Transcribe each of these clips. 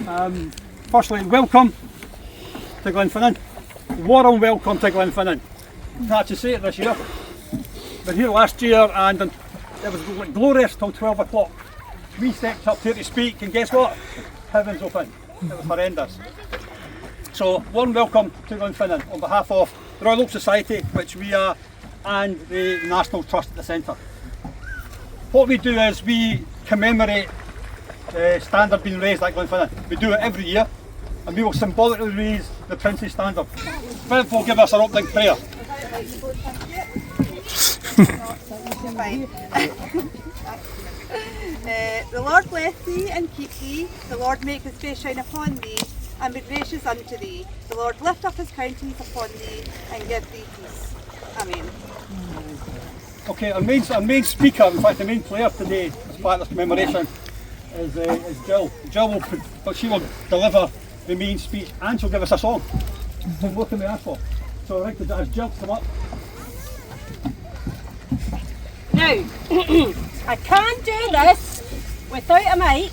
Firstly, welcome to Glenfinnan. Warm welcome to Glenfinnan. Had to say it this year. Been here last year and it was glorious till 12 o'clock. We stepped up here to speak and guess what? Heavens open. It was horrendous. So, warm welcome to Glenfinnan on behalf of the Royal Oak Society, which we are, and the National Trust at the Centre. What we do is we commemorate the standard being raised at Glenfinnan. We do it every year and we will symbolically raise the Prince's standard. Philip will give us our opening prayer. The Lord bless thee and keep thee. The Lord make his face shine upon thee and be gracious unto thee. The Lord lift up his countenance upon thee and give thee peace. Amen. Okay, our main speaker, in fact the main player today as part of this commemoration is Jill. Jill will deliver the main speech and she'll give us a song. So what can we ask for? So I'd like to ask Jill to come up. Now, I can't do this without a mic,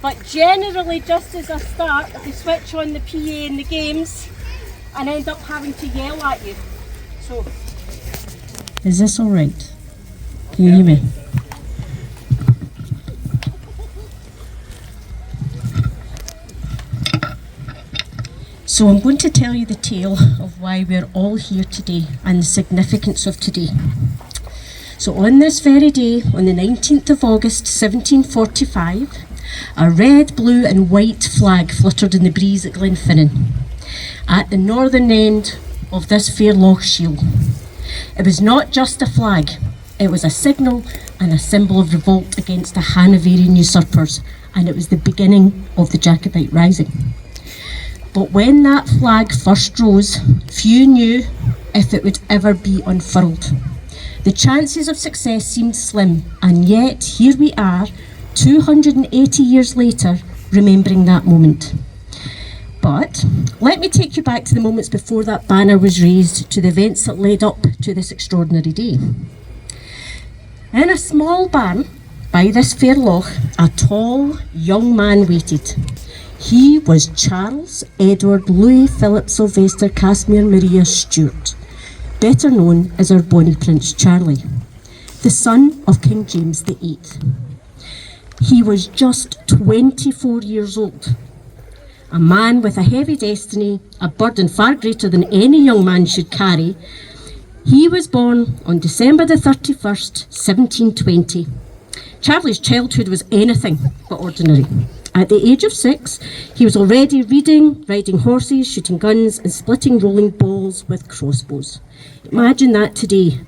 but generally just as I start, if you switch on the PA in the games and end up having to yell at you. So, is this all right? Can you hear me? So I'm going to tell you the tale of why we're all here today and the significance of today. So on this very day, on the 19th of August 1745, a red, blue and white flag fluttered in the breeze at Glenfinnan, at the northern end of this fair loch shield. It was not just a flag, it was a signal and a symbol of revolt against the Hanoverian usurpers, and it was the beginning of the Jacobite rising. But when that flag first rose, few knew if it would ever be unfurled. The chances of success seemed slim, and yet here we are, 280 years later, remembering that moment. But let me take you back to the moments before that banner was raised, to the events that led up to this extraordinary day. In a small barn by this fair loch, a tall young man waited. He was Charles Edward Louis Philip Sylvester Casimir Maria Stuart, better known as our bonny Prince Charlie, the son of King James VIII. He was just 24 years old, a man with a heavy destiny, a burden far greater than any young man should carry. He was born on December the 31st, 1720. Charlie's childhood was anything but ordinary. At the age of 6, he was already reading, riding horses, shooting guns and splitting rolling balls with crossbows. Imagine that today.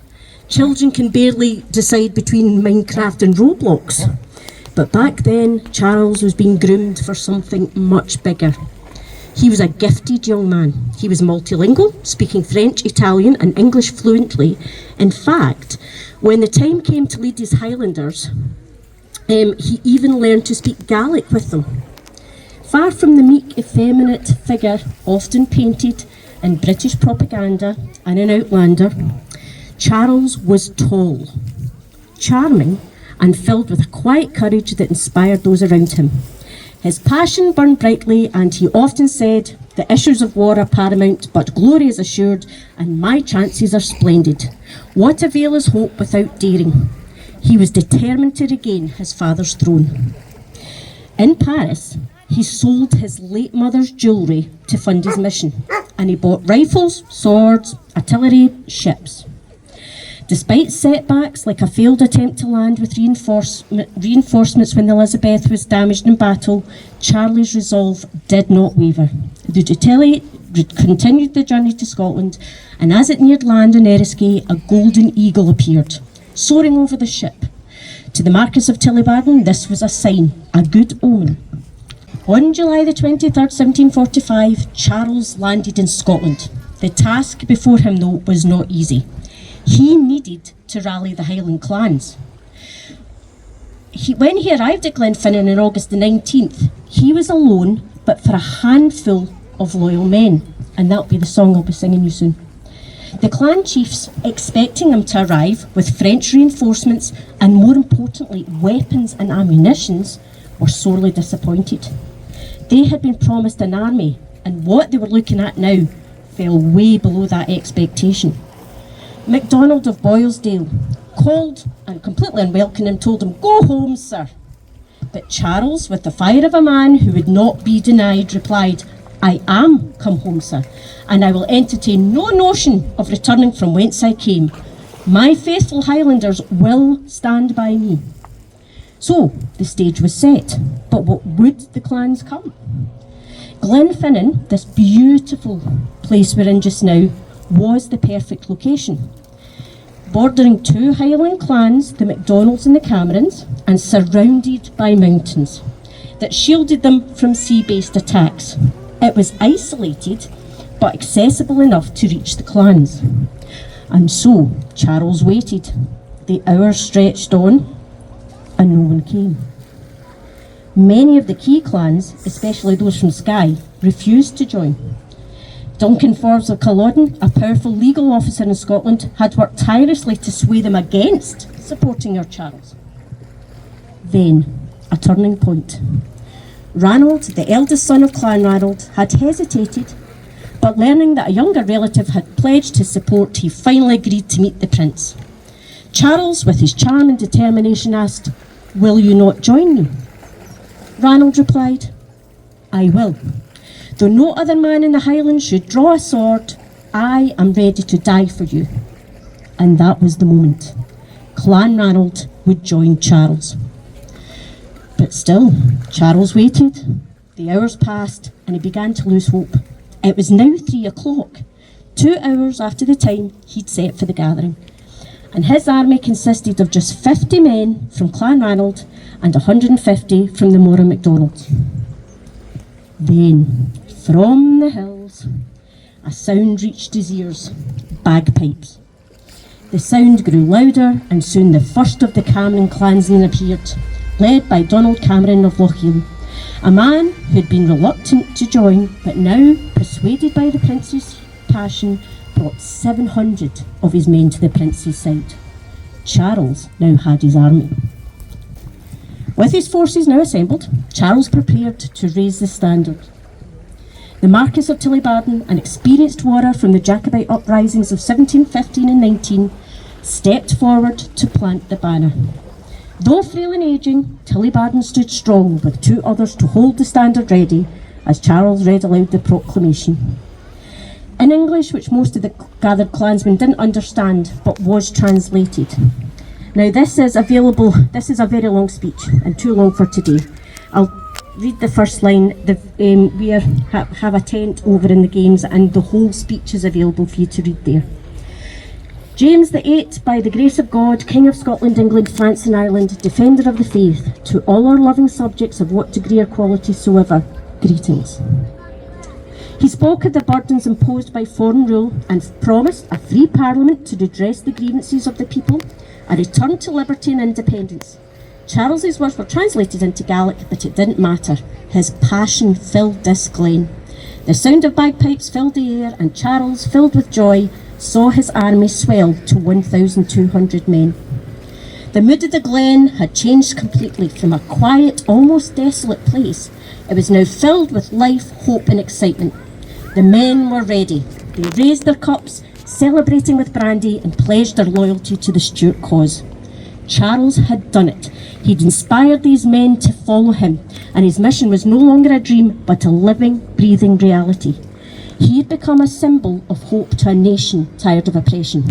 Children can barely decide between Minecraft and Roblox. But back then, Charles was being groomed for something much bigger. He was a gifted young man. He was multilingual, speaking French, Italian and English fluently. In fact, when the time came to lead his Highlanders, he even learned to speak Gaelic with them. Far from the meek, effeminate figure often painted in British propaganda and in Outlander, Charles was tall, charming, and filled with a quiet courage that inspired those around him. His passion burned brightly, and he often said, "The issues of war are paramount, but glory is assured, and my chances are splendid. What avail is hope without daring?" He was determined to regain his father's throne. In Paris, he sold his late mother's jewellery to fund his mission, and he bought rifles, swords, artillery, ships. Despite setbacks like a failed attempt to land with reinforcements when the Elizabeth was damaged in battle, Charlie's resolve did not waver. The Dutelli continued the journey to Scotland, and as it neared land in Eriskay, a golden eagle appeared, soaring over the ship. To the Marquis of Tillybarton, this was a sign, a good omen. On July the 23rd, 1745, Charles landed in Scotland. The task before him, though, was not easy. He needed to rally the Highland clans. When he arrived at Glenfinnan on August the 19th, he was alone, but for a handful of loyal men, and that'll be the song I'll be singing you soon. The clan chiefs, expecting him to arrive with French reinforcements and, more importantly, weapons and ammunitions, were sorely disappointed. They had been promised an army, and what they were looking at now fell way below that expectation. MacDonald of Boylesdale, cold and completely unwelcoming, told him, "Go home, sir." But Charles, with the fire of a man who would not be denied, replied, "I am come home, sir, and I will entertain no notion of returning from whence I came. My faithful Highlanders will stand by me." So the stage was set, but what would the clans come? Glenfinnan, this beautiful place we're in just now, was the perfect location. Bordering two Highland clans, the MacDonalds and the Camerons, and surrounded by mountains that shielded them from sea-based attacks. It was isolated, but accessible enough to reach the clans. And so Charles waited. The hours stretched on, and no one came. Many of the key clans, especially those from Skye, refused to join. Duncan Forbes of Culloden, a powerful legal officer in Scotland, had worked tirelessly to sway them against supporting our Charles. Then, a turning point. Ranald, the eldest son of Clan Ranald, had hesitated, but learning that a younger relative had pledged his support, he finally agreed to meet the prince. Charles, with his charm and determination, asked, "Will you not join me?" Ranald replied, "I will. Though no other man in the Highlands should draw a sword, I am ready to die for you." And that was the moment. Clan Ranald would join Charles. But still, Charles waited. The hours passed, and he began to lose hope. It was now 3 o'clock, 2 hours after the time he'd set for the gathering. And his army consisted of just 50 men from Clan Ranald and 150 from the Moran MacDonalds. Then, from the hills, a sound reached his ears: bagpipes. The sound grew louder, and soon the first of the Cameron clansmen appeared, led by Donald Cameron of Lochiel, a man who had been reluctant to join, but now, persuaded by the prince's passion, brought 700 of his men to the prince's side. Charles now had his army. With his forces now assembled, Charles prepared to raise the standard. The Marquis of Tullibardine, an experienced warrior from the Jacobite uprisings of 1715 and 19, stepped forward to plant the banner. Though frail and ageing, Tullibardine stood strong with 2 others to hold the standard ready as Charles read aloud the proclamation. In English, which most of the gathered clansmen didn't understand, but was translated. Now this is a very long speech, and too long for today. I'll read the first line. We have a tent over in the games, and the whole speech is available for you to read there. James VIII, by the grace of God, King of Scotland, England, France and Ireland, Defender of the Faith, to all our loving subjects of what degree or quality soever, greetings. He spoke of the burdens imposed by foreign rule and promised a free parliament to redress the grievances of the people, a return to liberty and independence. Charles's words were translated into Gaelic, but it didn't matter. His passion filled this glen. The sound of bagpipes filled the air, and Charles, filled with joy, saw his army swell to 1,200 men. The mood of the glen had changed completely. From a quiet, almost desolate place, it was now filled with life, hope and excitement. The men were ready. They raised their cups, celebrating with brandy, and pledged their loyalty to the Stuart cause. Charles had done it. He'd inspired these men to follow him, and his mission was no longer a dream, but a living, breathing reality. He had become a symbol of hope to a nation tired of oppression.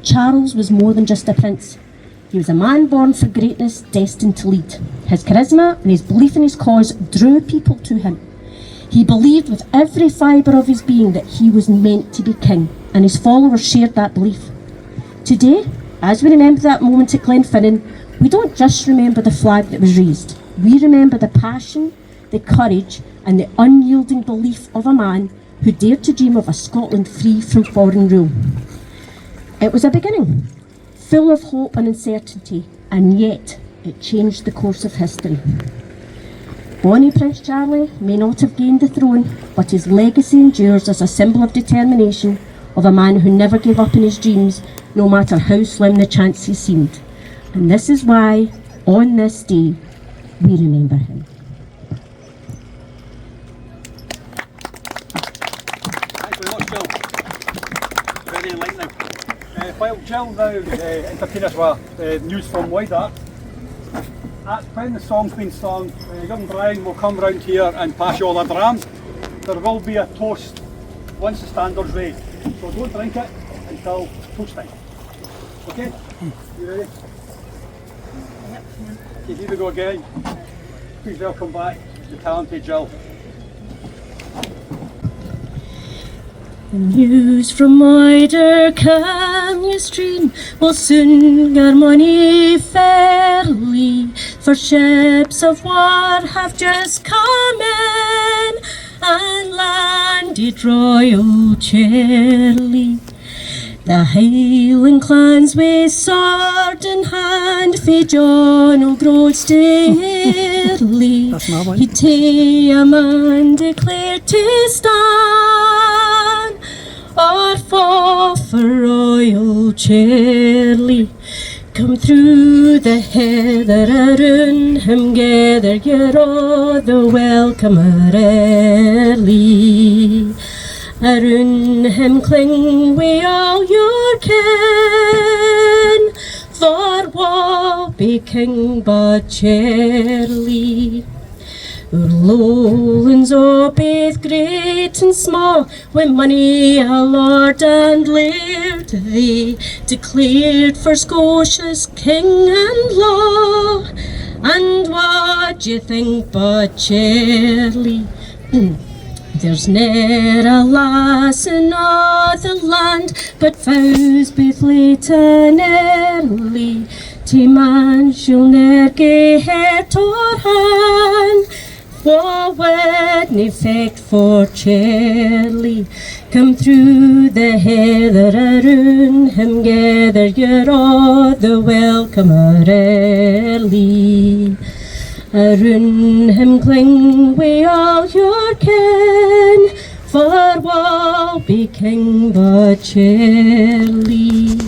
Charles was more than just a prince. He was a man born for greatness, destined to lead. His charisma and his belief in his cause drew people to him. He believed with every fibre of his being that he was meant to be king, and his followers shared that belief. Today, as we remember that moment at Glenfinnan, we don't just remember the flag that was raised. We remember the passion, the courage, and the unyielding belief of a man who dared to dream of a Scotland free from foreign rule. It was a beginning, full of hope and uncertainty, and yet it changed the course of history. Bonnie Prince Charlie may not have gained the throne, but his legacy endures as a symbol of determination, of a man who never gave up in his dreams, no matter how slim the chances seemed. And this is why, on this day, we remember him. lightning. While Jill now entertain us with news from Wider, when the song's been sung, young Brian will come round here and pass you all a dram. There will be a toast once the standard's ready. So don't drink it until toast time. Okay? You ready? Yep. Okay, here we go again. Please welcome back the talented Jill. The news from Wider come ye stream will soon gar money fairly, for ships of war have just come in and landed royal cheerly. The Highland clans with sword in hand fae John O'Groats dearly. He tae a man declared to stand or fall for royal cheerly. Come through the heather around him, gather ye all the welcomer early. Around him cling we all your kin, for wha be king but cheerly. Our lowlands o' baith great and small, wi' money a lord and laird they declared for Scotia's king and law. And what d'ye think but cheerly? There's ne'er a lass in all the land but vows both late and early. Tae man she'll ne'er gae het or hand, for wed nae fecht for cheerly. Come through the heather around him, gather ye all the welcomer early. Around him cling we all your kin, for wha be king but cheerly.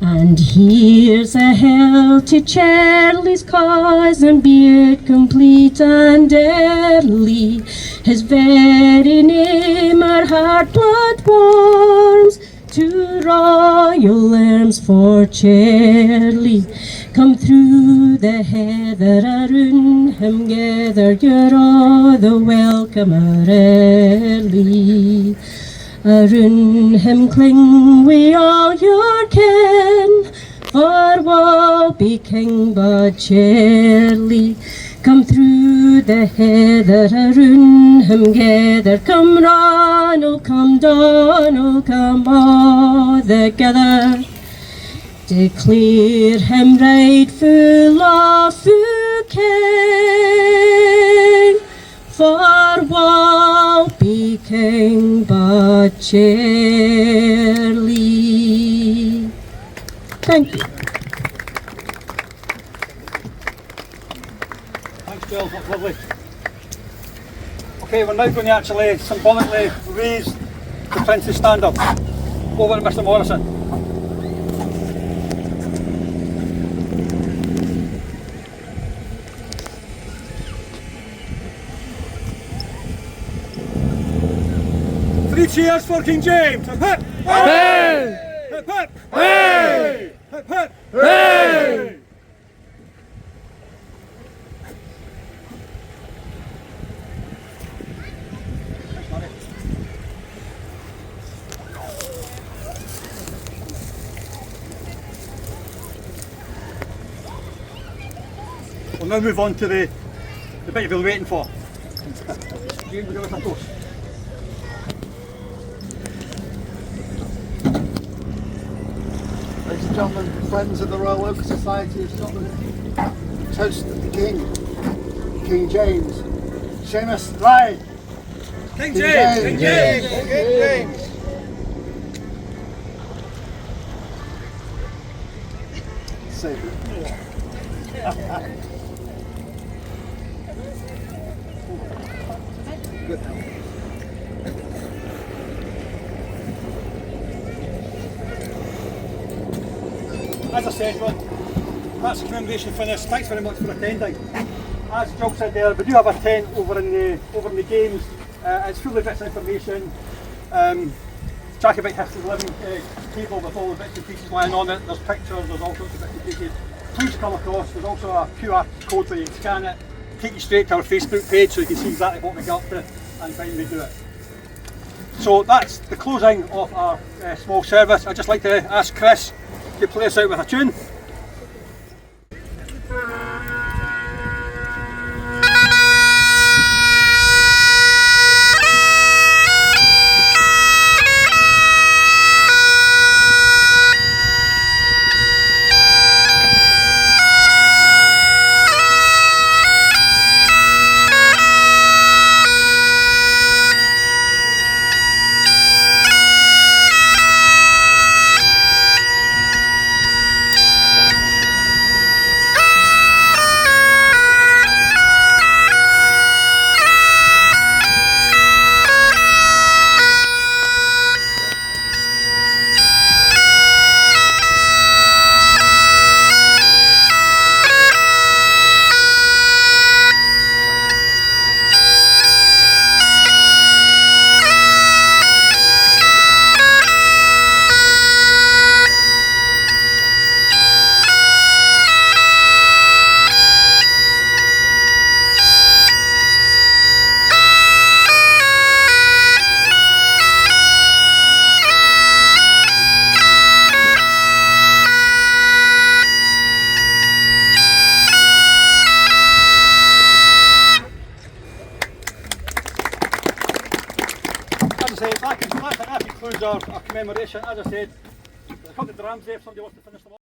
And here's a hail to Charlie's cause, and be it complete and early. His very name our heart blood warms, to royal arms for cheerly. Come through the heather around him, gather ye all the welcomer early. Around him cling we all your kin, for wha be king but cheerly. Come through the heather around him, gather. Come Ronald, come Donald, come all together. Declare him rightful lawful king, for wha be king but cheerly. Thank you. Thanks, Jill, that's lovely. Okay, we're now going to actually symbolically raise the Prince's standard. Over to Mr. Morrison. Three cheers for King James! Hip hip! Hooray! Hip hip! Hooray! Hip hip! Hooray! We'll now move on to the bit you've been waiting for. James, give us a toast. Ladies and gentlemen, friends of the Royal Oak Society of Scotland, toast the King, King James. Seamus, lie! King James! King James! King James! Save it. Good. As I said, well, that's a commemoration for this. Thanks very much for attending. As Jill said there, we do have a tent over in the games. It's full of bits of information. Jacobite history living table with all the bits and pieces lying on it. There's pictures, there's all sorts of bits and pieces. Please come across. There's also a QR code where you can scan it, take you straight to our Facebook page so you can see exactly what we got up to and when we do it. So that's the closing of our small service. I'd just like to ask Chris to play us out with a tune. As I say, that concludes our commemoration. As I said, there's a couple of drams there if somebody wants to finish them off.